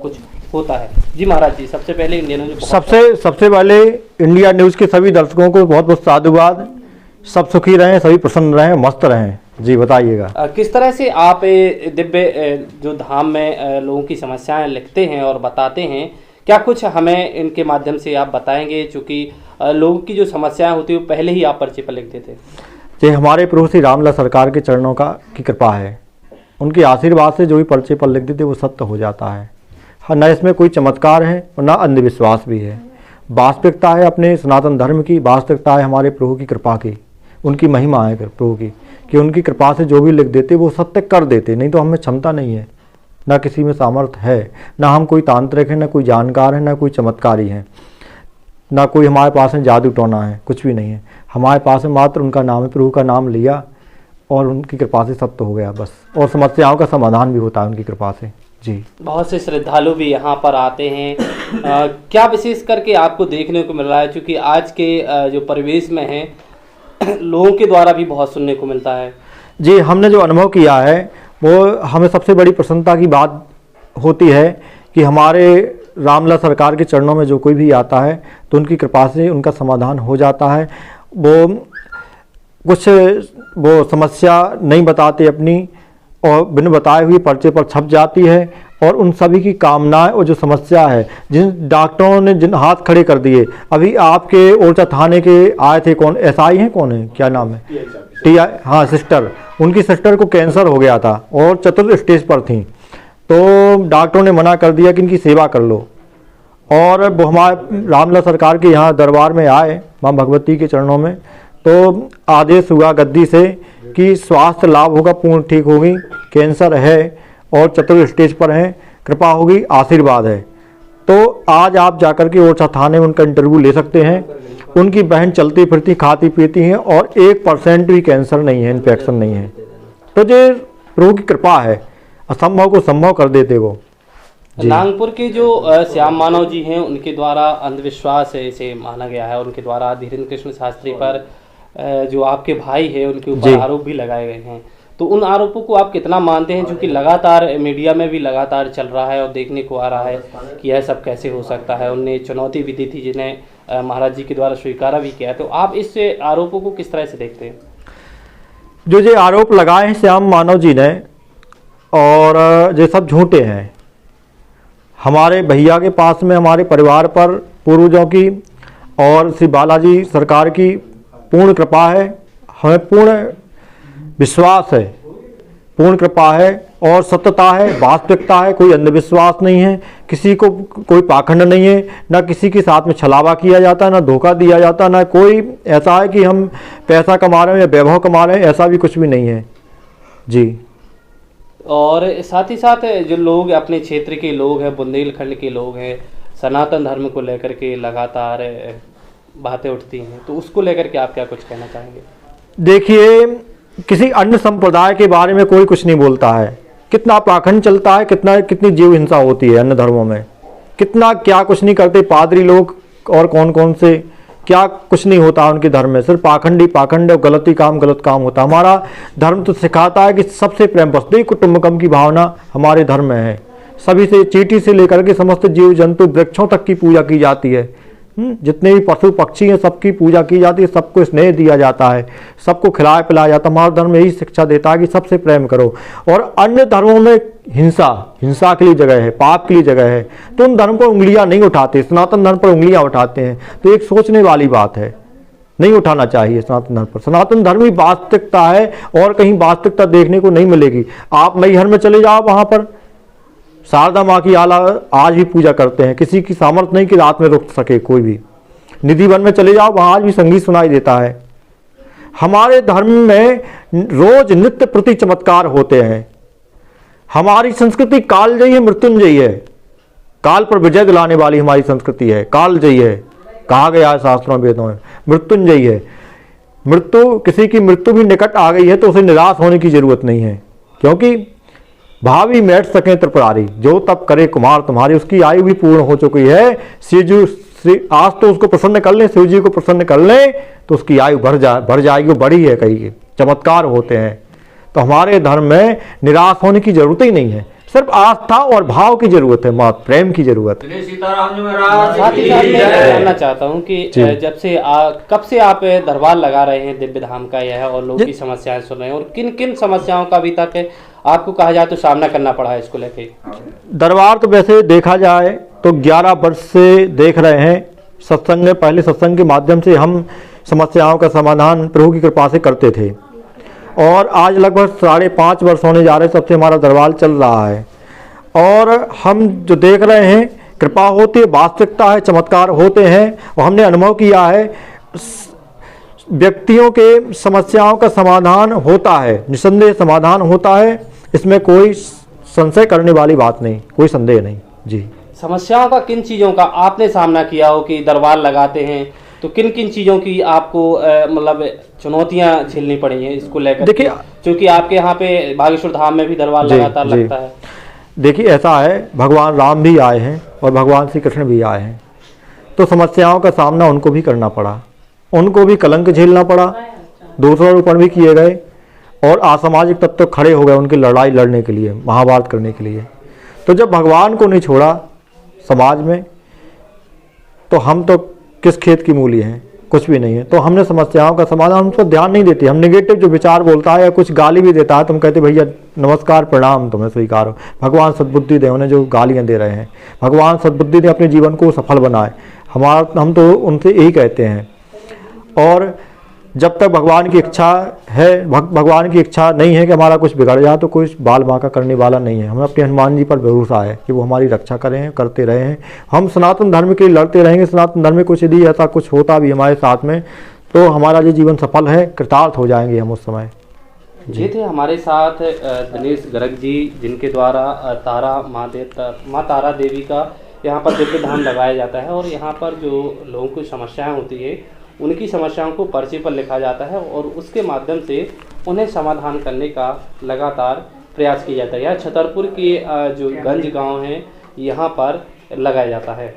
कुछ होता है। जी महाराज जी, सबसे पहले इंडिया न्यूज सबसे पहले इंडिया न्यूज़ के सभी दर्शकों को बहुत बहुत साधुवाद। सब सुखी रहें, सभी प्रसन्न रहें, मस्त रहें। जी बताइएगा। किस तरह से आप दिव्य जो धाम में लोगों की समस्याएं लिखते हैं और बताते हैं, क्या कुछ हमें इनके माध्यम से आप बताएंगे? चूँकि लोगों की जो समस्याएं होती है वो पहले ही आप पर्चे पर लिखते थे। ये हमारे प्रभु श्री रामलला सरकार के चरणों की कृपा है। उनके आशीर्वाद से जो भी पर्चे पर लिख देते वो सत्य हो जाता है। न इसमें कोई चमत्कार है और न अंधविश्वास भी है। वास्तविकता है अपने सनातन धर्म की, वास्तविकता है हमारे प्रभु की कृपा की, उनकी महिमा है प्रभु की, कि उनकी कृपा से जो भी लिख देते वो सत्य कर देते। नहीं तो हमें क्षमता नहीं है, ना किसी में सामर्थ्य है, ना हम कोई तांत्रिक है, ना कोई जानकार है, ना कोई चमत्कारी है, ना कोई हमारे पास में जादू टोना है, कुछ भी नहीं है। हमारे पास में मात्र उनका नाम है, प्रभु का नाम लिया और उनकी कृपा से सत्य हो गया बस। और समस्याओं का समाधान भी होता है उनकी कृपा से। जी, बहुत से श्रद्धालु भी यहाँ पर आते हैं। क्या विशेष करके आपको देखने को मिल रहा है? क्योंकि आज के जो परिवेश में है, लोगों के द्वारा भी बहुत सुनने को मिलता है। जी, हमने जो अनुभव किया है वो हमें सबसे बड़ी प्रसन्नता की बात होती है कि हमारे रामलला सरकार के चरणों में जो कोई भी आता है तो उनकी कृपा से उनका समाधान हो जाता है। वो समस्या नहीं बताते अपनी, और बिन बताए हुए पर्चे पर छप जाती है। और उन सभी की कामनाएं और जो समस्या है, जिन डॉक्टरों ने जिन हाथ खड़े कर दिए, अभी आपके ओरछा थाने के आए थे, कौन एसआई हैं, कौन है, क्या नाम है, टीआई, हाँ सिस्टर, उनकी सिस्टर को कैंसर हो गया था और चतुर्थ स्टेज पर थी। तो डॉक्टरों ने मना कर दिया कि इनकी सेवा कर लो। और वो हमारे रामलला सरकार के यहाँ दरबार में आए, माँ भगवती के चरणों में, तो आदेश हुआ गद्दी से कि स्वास्थ्य लाभ होगा, पूर्ण ठीक होगी, कैंसर है और चतुर्थ स्टेज पर हैं, कृपा होगी, आशीर्वाद है। तो आज आप जाकर के ओरछा थाने में उनका इंटरव्यू ले सकते हैं। उनकी बहन चलती फिरती खाती पीती हैं और 1% भी कैंसर नहीं है, इन्फेक्शन नहीं है। तो ये प्रभु की कृपा है, असंभव को संभव कर देते वो। नागपुर के जो श्याम मानव जी हैं, उनके द्वारा अंधविश्वास है इसे माना गया है, और उनके द्वारा धीरेन्द्र कृष्ण शास्त्री पर जो आपके भाई है उनके ऊपर आरोप भी लगाए गए हैं। तो उन आरोपों को आप कितना मानते हैं, जो कि लगातार मीडिया में भी लगातार चल रहा है और देखने को आ रहा है कि यह सब कैसे हो सकता है? उनने चुनौती भी दी थी जिन्हें महाराज जी के द्वारा स्वीकारा भी किया। तो आप इस आरोपों को किस तरह से देखते हैं? जो आरोप लगाए हैं श्याम मानव जी ने, और ये सब झूठे हैं। हमारे भैया के पास में हमारे परिवार पर पूर्वजों की और श्री बालाजी सरकार की पूर्ण कृपा है, हमें पूर्ण विश्वास है, पूर्ण कृपा है और सत्यता है, वास्तविकता है, कोई अंधविश्वास नहीं है, किसी को कोई पाखंड नहीं है, ना किसी के साथ में छलावा किया जाता है, ना धोखा दिया जाता है, ना कोई ऐसा है कि हम पैसा कमा रहे हैं या वैभव कमा रहे हैं, ऐसा भी कुछ भी नहीं है। जी, और साथ ही साथ जो लोग अपने क्षेत्र के लोग हैं, बुंदेलखंड के लोग हैं, सनातन धर्म को लेकर के लगातार बातें उठती हैं, तो उसको लेकर के आप क्या कुछ कहना चाहेंगे? देखिए, किसी अन्य संप्रदाय के बारे में कोई कुछ नहीं बोलता है। कितना पाखंड चलता है, कितनी जीव हिंसा होती है अन्य धर्मों में, कितना क्या कुछ नहीं करते पादरी लोग, और कौन कौन से क्या कुछ नहीं होता उनके धर्म में, सिर्फ पाखंड और गलत काम होता। हमारा धर्म तो सिखाता है कि सबसे प्रेम, वसुधैव कुटुंबकम की भावना हमारे धर्म में है। सभी से, चींटी से लेकर के समस्त जीव जंतु वृक्षों तक की पूजा की जाती है। जितने भी पशु पक्षी हैं सबकी पूजा की जाती है, सबको स्नेह दिया जाता है, सबको खिलाया पिलाया जाता है। हमारा धर्म यही शिक्षा देता है कि सबसे प्रेम करो। और अन्य धर्मों में हिंसा के लिए जगह है, पाप के लिए जगह है, तो उन धर्म पर उंगलियां नहीं उठाते, सनातन धर्म पर उंगलियां उठाते हैं। तो एक सोचने वाली बात है, नहीं उठाना चाहिए सनातन धर्म पर। सनातन धर्म ही वास्तविकता है और कहीं वास्तविकता देखने को नहीं मिलेगी। आप मैहर में चले जाओ, वहां पर शारदा माँ की आला आज भी पूजा करते हैं, किसी की सामर्थ्य नहीं कि रात में रुक सके कोई भी। निधिवन में चले जाओ, वहां आज भी संगीत सुनाई देता है। हमारे धर्म में रोज नित्य प्रति चमत्कार होते हैं। हमारी संस्कृति कालजयी है, मृत्युंजयी है, काल पर विजय दिलाने वाली हमारी संस्कृति है। कालजयी है, कहा गया है शास्त्रों वेदों में, मृत्युंजयी है। किसी की मृत्यु भी निकट आ गई है तो उसे निराश होने की जरूरत नहीं है, क्योंकि भावी मैट सके त्रिपुरारी, जो तप करे कुमार तुम्हारी। उसकी आयु भी पूर्ण हो चुकी है। आज तो उसको प्रसन्न कर लें, शिव जी को प्रसन्न कर लें तो उसकी आयु बढ़ जाएगी, बड़ी है, कहीं चमत्कार होते हैं। तो हमारे धर्म में निराश होने की जरूरत ही नहीं है। सिर्फ आस्था और भाव की जरूरत है, मात्र प्रेम की जरूरत है। साथ ही साथ मैं जानना चाहता हूँ कि जब से कब से आप दरबार लगा रहे हैं दिव्य धाम का यह, और लोगों की समस्याएं सुन रहे हैं, और किन किन समस्याओं का अभी तक आपको कहा जाए तो सामना करना पड़ा है इसको लेके? दरबार तो वैसे देखा जाए तो 11 वर्ष से देख रहे हैं। सत्संग, पहले सत्संग के माध्यम से हम समस्याओं का समाधान प्रभु की कृपा से करते थे, और आज लगभग 5.5 वर्ष होने जा रहे हैं, सबसे हमारा दरबार चल रहा है। और हम जो देख रहे हैं, कृपा होती है, वास्तविकता है, चमत्कार होते हैं, और हमने अनुभव किया है व्यक्तियों के समस्याओं का समाधान होता है, निसंदेह समाधान होता है, इसमें कोई संशय करने वाली बात नहीं, कोई संदेह नहीं जी। समस्याओं का किन चीज़ों का आपने सामना किया हो कि दरबार लगाते हैं तो किन किन चीज़ों की आपको मतलब चुनौतियां झेलनी पड़ी हैं इसको लेकर? देखिए, क्योंकि आपके यहाँ पे बागेश्वर धाम में भी दरबार लगातार लगता है। देखिए, ऐसा है, भगवान राम भी आए हैं और भगवान श्री कृष्ण भी आए हैं, तो समस्याओं का सामना उनको भी करना पड़ा, उनको भी कलंक झेलना पड़ा, दोषारोपण भी किए गए, और असामाजिक तत्व खड़े हो गए उनकी लड़ाई लड़ने के लिए, महाभारत करने के लिए। तो जब भगवान को नहीं छोड़ा समाज में, तो हम तो किस खेत की मूली हैं, कुछ भी नहीं है। तो हमने समस्याओं का समाधान, हम तो ध्यान नहीं देते। हम नेगेटिव जो विचार बोलता है या कुछ गाली भी देता है, तुम कहते भैया नमस्कार प्रणाम, तुम्हें स्वीकार हो, भगवान सद्बुद्धि दे उन्हें जो गालियाँ दे रहे हैं, भगवान सद्बुद्धि दे, अपने जीवन को सफल बनाए, हम तो उनसे यही कहते हैं। और जब तक भगवान की इच्छा है, भगवान की इच्छा नहीं है कि हमारा कुछ बिगड़ जाए, तो कोई बाल बांका करने वाला नहीं है। हमें अपने हनुमान जी पर भरोसा है कि वो हमारी रक्षा करें, करते रहे हैं। हम सनातन धर्म के लिए लड़ते रहेंगे। सनातन धर्म में कुछ यदि ऐसा कुछ होता भी हमारे साथ में, तो हमारा जो जीवन सफल है, कृतार्थ हो जाएंगे हम उस समय। जी थे हमारे साथ दिनेश गर्ग जी, जिनके द्वारा माँ तारा देवी का यहाँ पर दिव्य धाम लगाया जाता है, और यहाँ पर जो लोगों की समस्याएं होती है उनकी समस्याओं को पर्चे पर लिखा जाता है, और उसके माध्यम से उन्हें समाधान करने का लगातार प्रयास किया जाता है। यह छतरपुर के जो गंज गांव है, यहाँ पर लगाया जाता है।